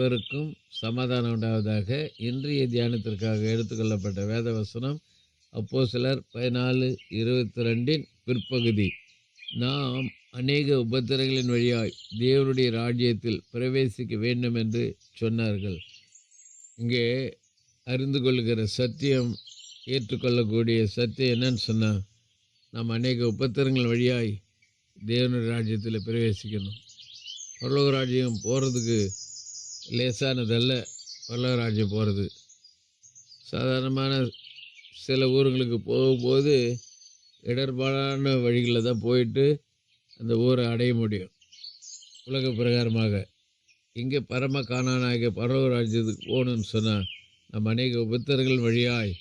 அனைவருக்கும் சமாதானம் உண்டாவதாக. இன்றைய தியானத்திற்காக எடுத்துக்கொள்ளப்பட்ட வேத வசனம் அப்போஸ்தலர் 14:22 பிற்பகுதி. நாம் அநேக உபத்திரங்களின் வழியாய் தேவனுடைய ராஜ்யத்தில் பிரவேசிக்க வேண்டும் என்று சொன்னார்கள். இங்கே அறிந்து கொள்கிற சத்தியம், ஏற்றுக்கொள்ளக்கூடிய சத்தியம் என்னன்னு சொன்னால், நாம் அநேக உபத்திரங்கள் வழியாய் தேவனுடைய ராஜ்யத்தில் பிரவேசிக்கணும். பரலோக ராஜ்யம் போகிறதுக்கு லேசானதல்ல. பரலோக ராஜ்யம் போகிறது சாதாரணமான சில ஊருங்களுக்கு போகும்போது இடர்பாடான வழிகளில் தான் போயிட்டு அந்த ஊரை அடைய முடியும் உலக பிரகாரமாக. இங்கே பரம காணானாகிய பரலோக ராஜ்யத்துக்கு போகணுன்னு சொன்னால் நம்ம அநேக உபத்திரங்கள் வழியாய்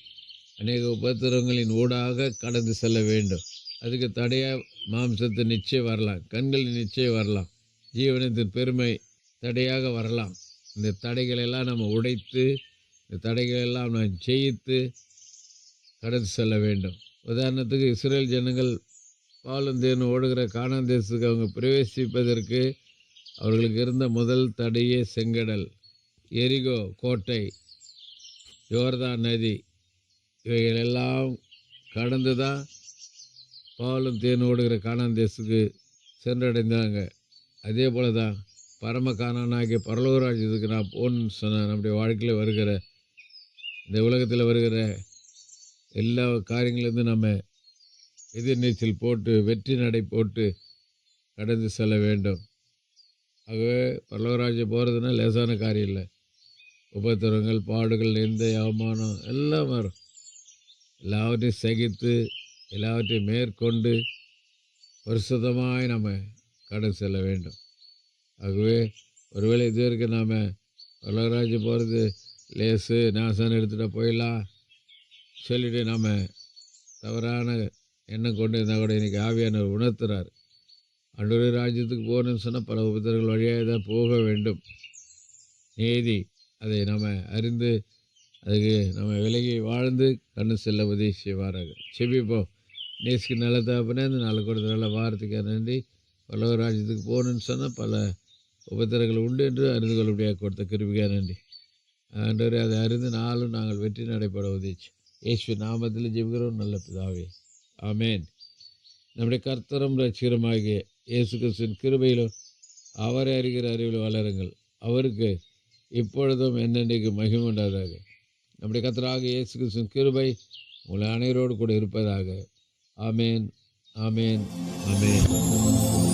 அநேக உபத்திரங்களின் ஊடாக கடந்து செல்ல வேண்டும். அதுக்கு தடையாக மாம்சத்தை நிச்சயம் வரலாம், கண்களின் நிச்சயம் வரலாம், ஜீவனத்தின் பெருமை தடையாக வரலாம். இந்த தடைகளெல்லாம் நம்ம உடைத்து, இந்த தடைகளெல்லாம் நாம் ஜெயித்து கடந்து செல்ல வேண்டும். உதாரணத்துக்கு இஸ்ரேல் ஜனங்கள் பாலும் தேனும் ஓடுகிற கானான் தேசத்துக்கு அவங்க பிரவேசிப்பதற்கு அவர்களுக்கு இருந்த முதல் தடையே செங்கடல், எரிகோ கோட்டை, யோர்தான் நதி, இவைகளெல்லாம் கடந்து தான் பாலும் தேனும் ஓடுகிற கானான் தேசத்துக்கு சென்றடைந்தாங்க. அதே போல தான் பரம காணானாகிய பரலோக ராஜ்யத்துக்கு நான் போகணுன்னு சொன்னேன். நம்முடைய வாழ்க்கையில் வருகிற, இந்த உலகத்தில் வருகிற எல்லா காரியங்களிலிருந்து நம்ம எதிர்நீச்சல் போட்டு வெற்றி நடை போட்டு கடந்து செல்ல வேண்டும். ஆகவே பரலோக ராஜ்யம் போகிறதுனா லேசான காரியம் இல்லை. உபத்திரங்கள், பாடுகள், நிந்தை, அவமானம் எல்லாம் வரும். எல்லாவற்றையும் சகித்து எல்லாவற்றையும் மேற்கொண்டு பரிசுத்தமாய் நம்ம கடந்து செல்ல வேண்டும். ஆகவே ஒருவேளை இது வரைக்கும் நாம் பரலோக ராஜ்யம் போகிறது லேசு, நாசான எடுத்துகிட்ட போயிடலாம் சொல்லிவிட்டு நாம் தவறான எண்ணம் கொண்டு இருந்தால் கூட இன்றைக்கி ஆவியானவர் உணர்த்துறார். ஆண்டவருடைய ராஜ்யத்துக்கு போகணும்னு சொன்னால் பல உபத்திரங்கள் வழியாக தான் போக வேண்டும். நீதி அதை நம்ம அறிந்து அதுக்கு நம்ம விலகி வாழ்ந்து கண்ணு செல்ல உதவி செய்வாராக. செபிப்போம். நேசுக்கு நல்ல தகப்பனே, இந்த நாள் கொடுத்த நல்ல வாரத்துக்காக நன்றி. பரலோக ராஜ்யத்துக்கு போகணுன்னு சொன்னால் பல உபத்திரங்கள் உண்டு என்று அறிந்து கொள்ளபடியாக கொடுத்த கிருபைக்காக நன்றி. ஆண்டவரே, அதை அறிந்து நாளும் நாங்கள் வெற்றி நடைபெற உதவிச்சு இயேசு நாமத்தில் ஜெபிக்கிறோம் நல்ல பிதாவே, ஆமேன். நம்முடைய கர்த்தரும் ரட்சகருமாகிய இயேசு கிறிஸ்துவின் கிருபையிலும் அவரை அறிகிற அறிவில் வளருங்கள். அவருக்கு இப்பொழுதும் என்னென்றைக்கு மகிமை உண்டாவதாக. நம்முடைய கர்த்தராகிய இயேசு கிறிஸ்துவின் கிருபை உங்களை அனைவரோடு கூட இருப்பதாக. ஆமேன், ஆமேன், ஆமேன்.